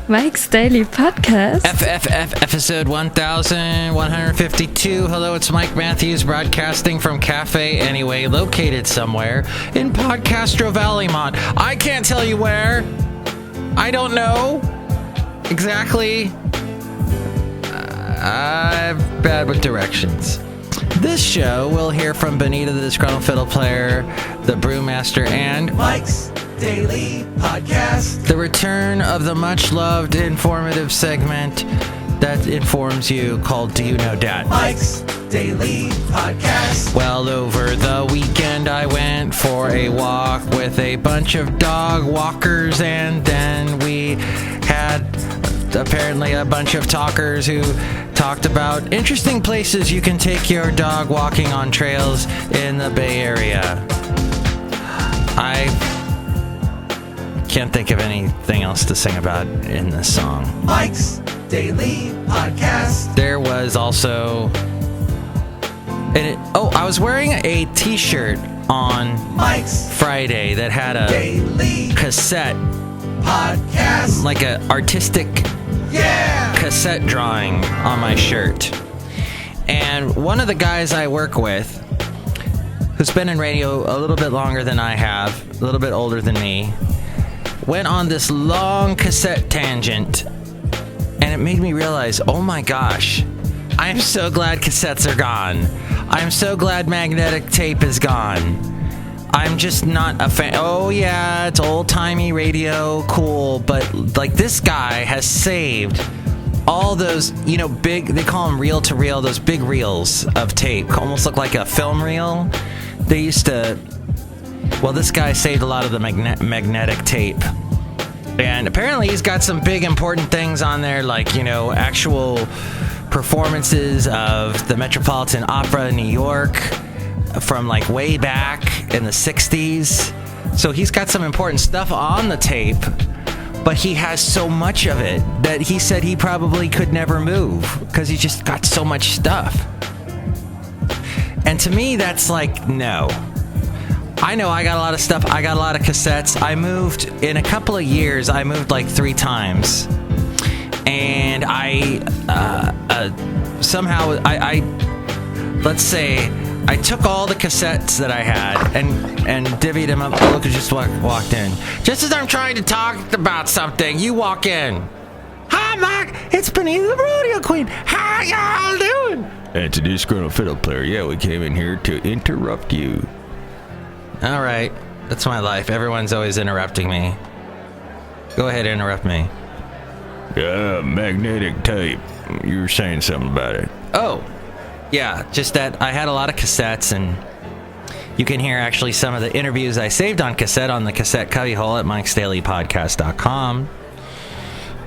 Mike's Daily Podcast. FFF episode 1152. Hello, it's Mike Matthews broadcasting from Cafe Anyway, located somewhere in Podcastro Valleymont. I can't tell you where. I don't know exactly. I'm bad with directions. This show, we'll hear from Benita, the Disgruntled Fiddle Player, the Brewmaster, and Mike's Daily Podcast. The return of the much-loved, informative segment that informs you called Do You Know Dat? Mike's Daily Podcast. Well, over the weekend I went for a walk with a bunch of dog walkers, and then we had apparently a bunch of talkers who talked about interesting places you can take your dog walking on trails in the Bay Area. I can't think of anything else to sing about in this song. Mike's Daily Podcast. There was also... I was wearing a t-shirt on Mike's Friday that had a Daily cassette, Podcast. like an artistic cassette drawing on my shirt. And one of the guys I work with, who's been in radio a little bit longer than I have, a little bit older than me, went on this long cassette tangent, and it made me realize, oh my gosh, I am so glad cassettes are gone. I'm so glad magnetic tape is gone. I'm just not a fan. Oh yeah, it's old-timey radio, cool, but like this guy has saved all those, big, they call them reel-to-reel, those big reels of tape, almost look like a film reel. They used to... Well, this guy saved a lot of the magnetic tape. And apparently he's got some big important things on there, like, actual performances of the Metropolitan Opera in New York from like way back in the 60s. So he's got some important stuff on the tape, but he has so much of it that he said he probably could never move because he just got so much stuff. And to me, that's like, no. I know I got a lot of stuff. I got a lot of cassettes. I moved in a couple of years. I moved like 3 times, and I somehow let's say I took all the cassettes that I had and divvied them up. Look, just walked in. Just as I'm trying to talk about something, you walk in. Hi, Mike. It's Benita, the rodeo queen. How y'all doing? It's a Disgruntled Fiddle Player. Yeah, we came in here to interrupt you. All right, that's my life. Everyone's always interrupting me. Go ahead, interrupt me. Magnetic tape. You were saying something about it. Oh, yeah, just that I had a lot of cassettes, and you can hear actually some of the interviews I saved on cassette on the cassette cubbyhole at mikesdailypodcast.com.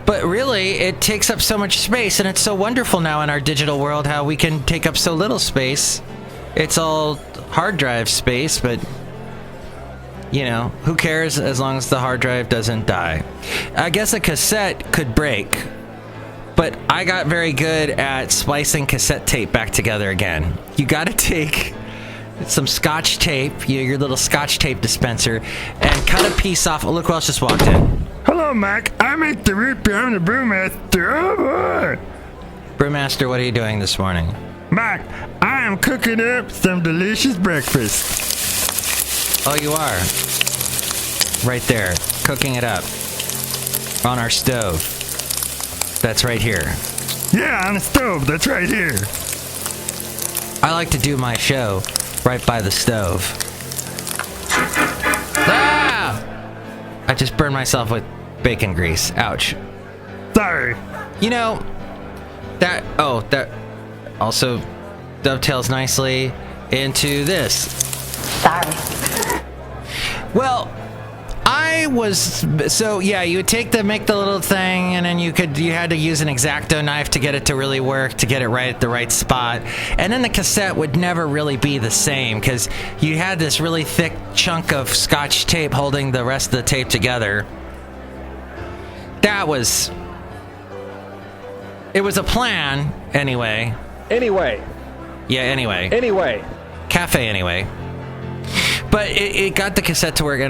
But really, it takes up so much space, and it's so wonderful now in our digital world how we can take up so little space. It's all hard drive space, but... who cares as long as the hard drive doesn't die? I guess a cassette could break, but I got very good at splicing cassette tape back together again. You gotta take some scotch tape, your little scotch tape dispenser, and cut a piece off. Oh, look who else just walked in. Hello, Mike. I'm at the root beer. I'm the Brewmaster. Oh, boy. Brewmaster, what are you doing this morning? Mike, I am cooking up some delicious breakfast. Oh, you are? Right there, cooking it up. On our stove. That's right here. Yeah, on the stove. That's right here. I like to do my show right by the stove. Ah! I just burned myself with bacon grease. Ouch. Sorry. That also dovetails nicely into this. Sorry. Well, you would make the little thing, and then you had to use an X-Acto knife to get it to really work, to get it right at the right spot. And then the cassette would never really be the same because you had this really thick chunk of scotch tape holding the rest of the tape together. It was a plan, anyway. Anyway. Yeah, anyway. Anyway. Cafe anyway. But it got the cassette to work.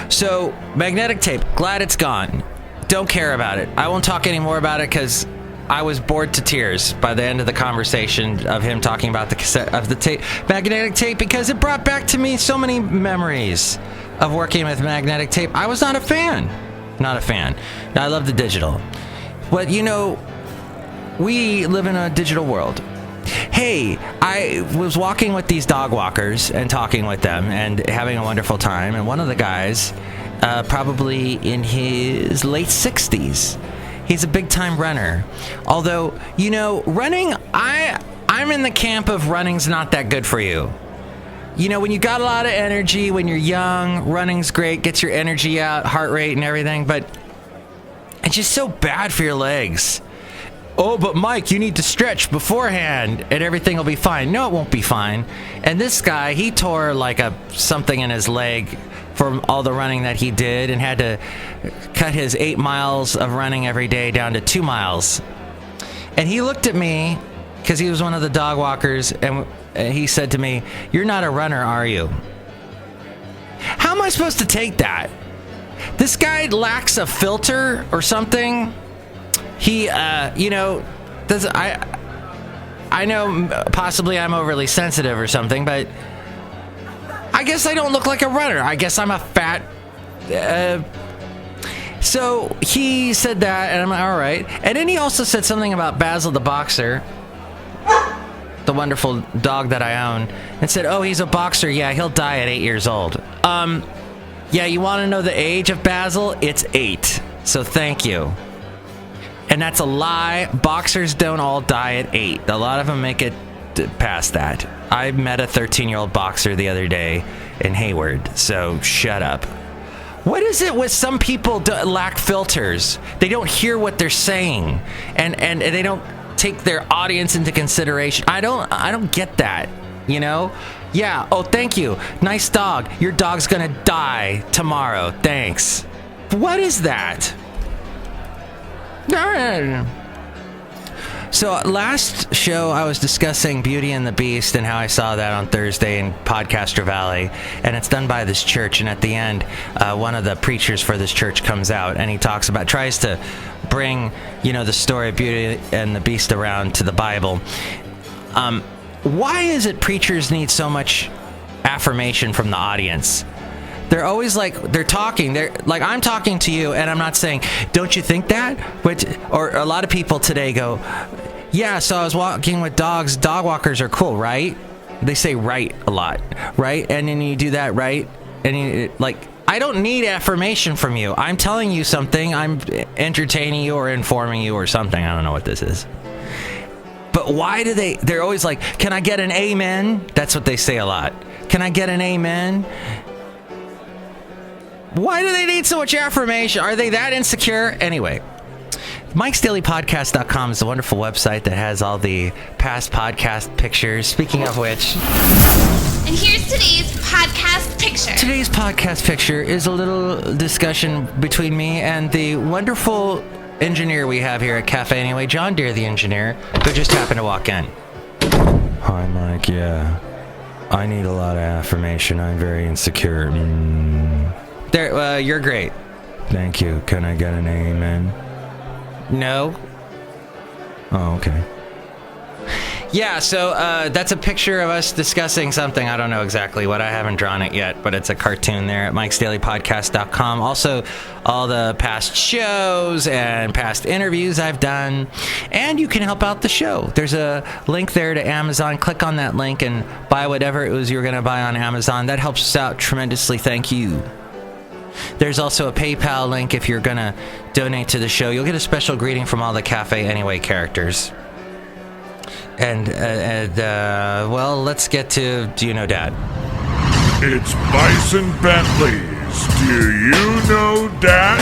So, magnetic tape, glad it's gone. don't care about it. I won't talk anymore about it because I was bored to tears by the end of the conversation of him talking about the cassette of the tape, magnetic tape, because it brought back to me so many memories of working with magnetic tape. I was not a fan. Not a fan. I love the digital. But, you know, we live in a digital world. Hey, I was walking with these dog walkers and talking with them and having a wonderful time. And one of the guys, probably in his late 60s, he's a big-time runner. Although, you know, running, I'm in the camp of running's not that good for you. You know, when you got a lot of energy, when you're young, running's great, gets your energy out, heart rate and everything, but it's just so bad for your legs. Oh, but Mike, you need to stretch beforehand and everything will be fine. No, it won't be fine. And this guy, he tore like something in his leg from all the running that he did and had to cut his 8 miles of running every day down to 2 miles. And he looked at me, because he was one of the dog walkers, and he said to me, "You're not a runner, are you?" How am I supposed to take that? This guy lacks a filter or something. He, you know, I know possibly I'm overly sensitive or something, but I guess I don't look like a runner. I guess I'm a fat, so he said that, and I'm like, all right. And then he also said something about Basil the boxer, the wonderful dog that I own, and said, oh, he's a boxer. Yeah, he'll die at 8 years old. Yeah, you want to know the age of Basil? It's 8. So thank you. And that's a lie. Boxers don't all die at 8. A lot of them make it past that. I met a 13-year-old boxer the other day in Hayward, so shut up. What is it with some people lack filters? They don't hear what they're saying, and they don't take their audience into consideration. I don't get that, you know? Yeah, oh, thank you. Nice dog. Your dog's gonna die tomorrow. Thanks. What is that? So last show I was discussing Beauty and the Beast and how I saw that on Thursday in Podcaster Valley, and it's done by this church, and at the end one of the preachers for this church comes out and he tries to bring, you know, the story of Beauty and the Beast around to the Bible. Why is it preachers need so much affirmation from the audience? They're always like, they're like, I'm talking to you and I'm not saying, don't you think that? Or a lot of people today go, yeah, so I was walking with dogs. Dog walkers are cool, right? They say right a lot, right? And then you do that, right? And I don't need affirmation from you. I'm telling you something. I'm entertaining you or informing you or something. I don't know what this is. But why do they're always like, can I get an amen? That's what they say a lot. Can I get an amen? Why do they need so much affirmation? Are they that insecure? Anyway, Mike'sDailyPodcast.com is a wonderful website that has all the past podcast pictures. Speaking of which... And here's today's podcast picture. Today's podcast picture is a little discussion between me and the wonderful engineer we have here at Cafe Anyway, John Deere, the engineer, who just happened to walk in. Hi, Mike. Yeah, I need a lot of affirmation. I'm very insecure. There, you're great. Thank you. Can I get an amen? No. Oh, okay. Yeah, so that's a picture of us discussing something. I don't know exactly what. I haven't drawn it yet, but it's a cartoon there at Mike'sDailyPodcast.com. Also, all the past shows and past interviews I've done. And you can help out the show. There's a link there to Amazon. Click on that link and buy whatever it was you were going to buy on Amazon. That helps us out tremendously. Thank you. There's also a PayPal link if you're going to donate to the show. You'll get a special greeting from all the Cafe Anyway characters. And, well, let's get to Do You Know Dat? It's Bison Bentley's Do You Know Dat?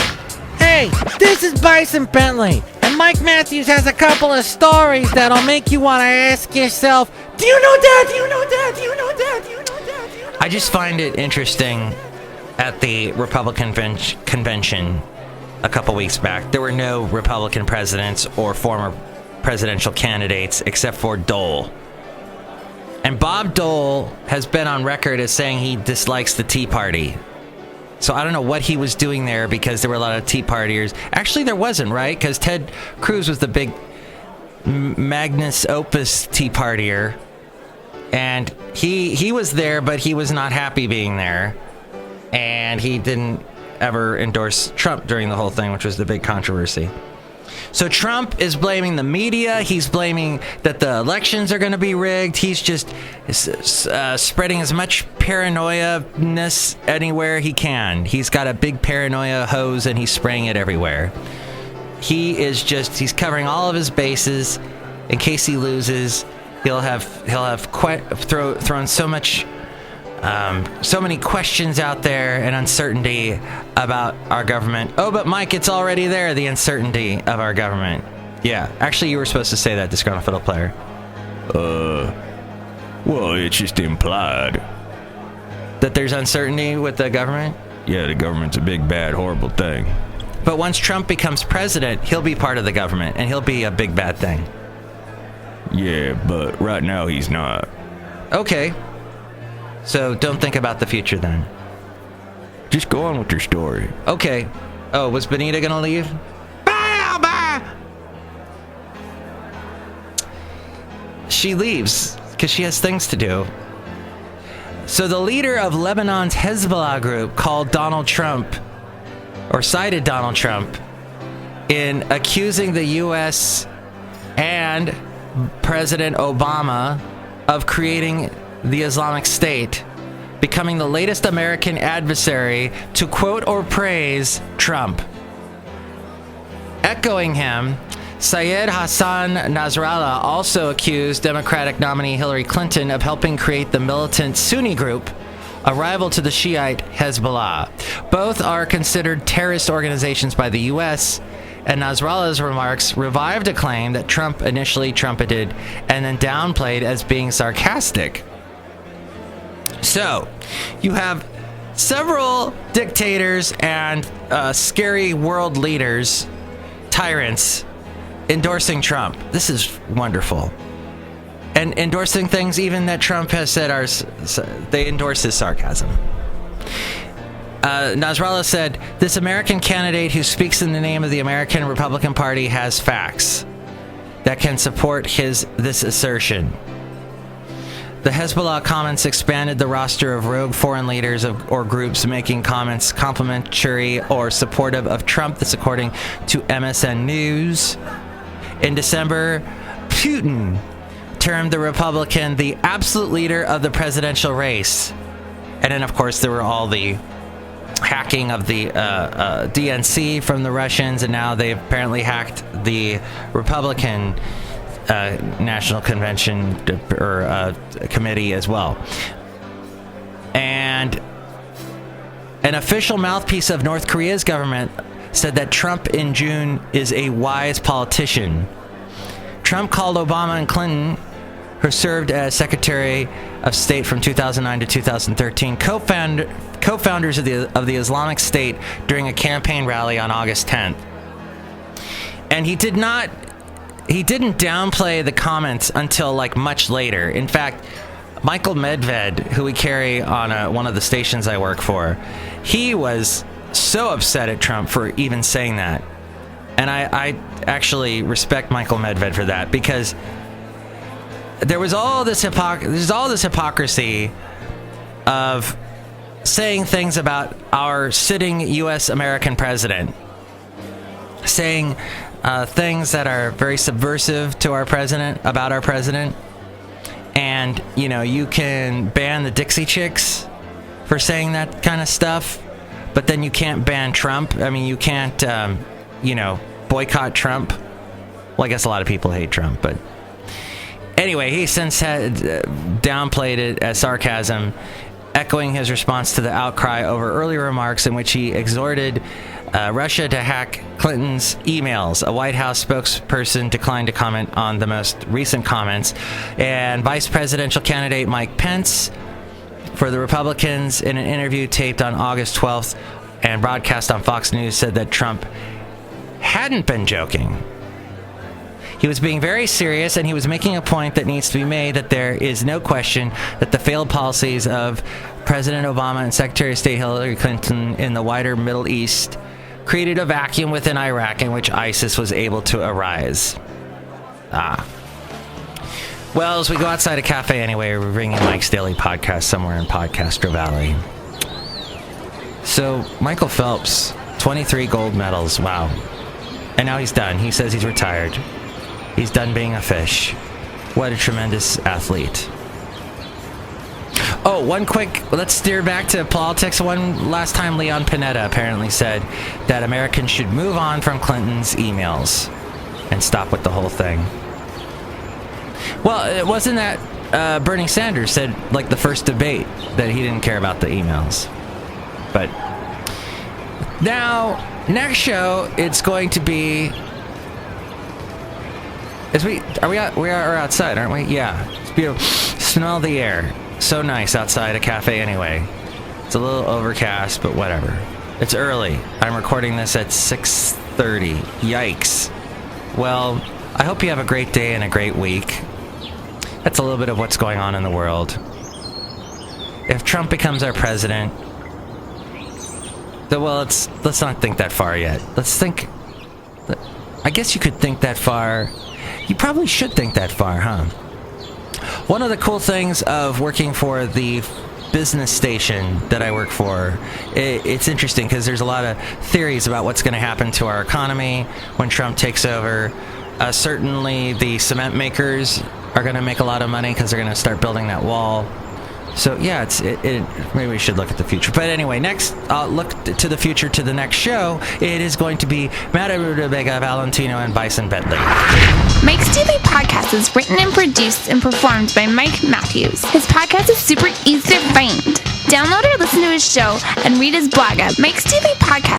Hey, this is Bison Bentley, and Mike Matthews has a couple of stories that'll make you want to ask yourself, do you know that? Do you know that? Do you know that? Do you know that? Do you know that? I just find it interesting. At the Republican convention a couple weeks back, there were no Republican presidents or former presidential candidates except for Dole. And Bob Dole has been on record as saying he dislikes the Tea Party. So I don't know what he was doing there because there were a lot of Tea Partiers. Actually, there wasn't, right? Because Ted Cruz was the big Magnus Opus Tea Partier. And he was there, but he was not happy being there. And he didn't ever endorse Trump during the whole thing, which was the big controversy. So Trump is blaming the media. He's blaming that the elections are going to be rigged. He's just spreading as much paranoia-ness anywhere he can. He's got a big paranoia hose and he's spraying it everywhere. He's covering all of his bases in case he loses. He'll have thrown so many questions out there and uncertainty about our government. Oh, but Mike, it's already there, the uncertainty of our government. Yeah, actually, you were supposed to say that, Disgruntled Fiddle Player. Well, it's just implied. That there's uncertainty with the government? Yeah, the government's a big, bad, horrible thing. But once Trump becomes president, he'll be part of the government, and he'll be a big, bad thing. Yeah, but right now he's not. Okay. So don't think about the future then. Just go on with your story. Okay. Oh, was Benita gonna leave? Bye! She leaves because she has things to do. So the leader of Lebanon's Hezbollah group cited Donald Trump in accusing the U.S. and President Obama of creating the Islamic State, becoming the latest American adversary to quote or praise Trump. Echoing him, Syed Hassan Nasrallah also accused Democratic nominee Hillary Clinton of helping create the militant Sunni group, a rival to the Shiite Hezbollah. Both are considered terrorist organizations by the U.S., and Nasrallah's remarks revived a claim that Trump initially trumpeted and then downplayed as being sarcastic. So, you have several dictators and scary world leaders, tyrants, endorsing Trump. This is wonderful. And endorsing things even that Trump has said they endorse his sarcasm. Nasrallah said, "This American candidate who speaks in the name of the American Republican Party has facts that can support this assertion." The Hezbollah comments expanded the roster of rogue foreign leaders or groups making comments complimentary or supportive of Trump. This according to MSN News. In December, Putin termed the Republican the absolute leader of the presidential race. And then, of course, there were all the hacking of the DNC from the Russians, and now they've apparently hacked the Republican National Convention or committee as well. And an official mouthpiece of North Korea's government said that Trump in June is a wise politician. Trump called Obama and Clinton, who served as Secretary of State from 2009 to 2013, co-founders of the Islamic State during a campaign rally on August 10th. And he didn't downplay the comments until much later. In fact, Michael Medved, who we carry on one of the stations I work for, he was so upset at Trump for even saying that. And I actually respect Michael Medved for that, because there's all this hypocrisy of saying things about our sitting U.S. American president, saying things that are very subversive to our president, about our president. And, you can ban the Dixie Chicks for saying that kind of stuff, but then you can't ban Trump. I mean, you can't, boycott Trump. Well, I guess a lot of people hate Trump, but anyway, he since had downplayed it as sarcasm, echoing his response to the outcry over earlier remarks in which he exhorted Russia to hack Clinton's emails. A White House spokesperson declined to comment on the most recent comments. And Vice Presidential candidate Mike Pence for the Republicans, in an interview taped on August 12th and broadcast on Fox News, said that Trump hadn't been joking. He was being very serious, and he was making a point that needs to be made that there is no question that the failed policies of President Obama and Secretary of State Hillary Clinton in the wider Middle East created a vacuum within Iraq in which ISIS was able to arise. Well, as we go outside a cafe anyway, we're bringing Mike's Daily Podcast somewhere in Podcastro Valley. So, Michael Phelps, 23 gold medals, wow. And now he's done. He says he's retired. He's done being a fish. What a tremendous athlete. Oh, let's steer back to politics. One last time, Leon Panetta apparently said that Americans should move on from Clinton's emails and stop with the whole thing. Well, it wasn't that Bernie Sanders said, like, the first debate that he didn't care about the emails. But now, next show, it's going to be... We are outside, aren't we? Yeah. It's beautiful. Smell the air. So nice outside a cafe anyway. It's a little overcast, but whatever. It's early. I'm recording this at 6:30. Yikes. Well, I hope you have a great day and a great week. That's a little bit of what's going on in the world. If Trump becomes our president... Well, let's not think that far yet. Let's think... I guess you could think that far... You probably should think that far, huh? One of the cool things of working for the business station that I work for, it's interesting because there's a lot of theories about what's going to happen to our economy when Trump takes over. Certainly the cement makers are going to make a lot of money because they're going to start building that wall. So yeah, maybe we should look at the future. But anyway, next, look to the future to the next show. It is going to be Madame Rootabega, Valentino, and Bison Benltey. Mike's Daily Podcast is written and produced and performed by Mike Matthews. His podcast is super easy to find. Download or listen to his show and read his blog at Mike's Daily Podcast.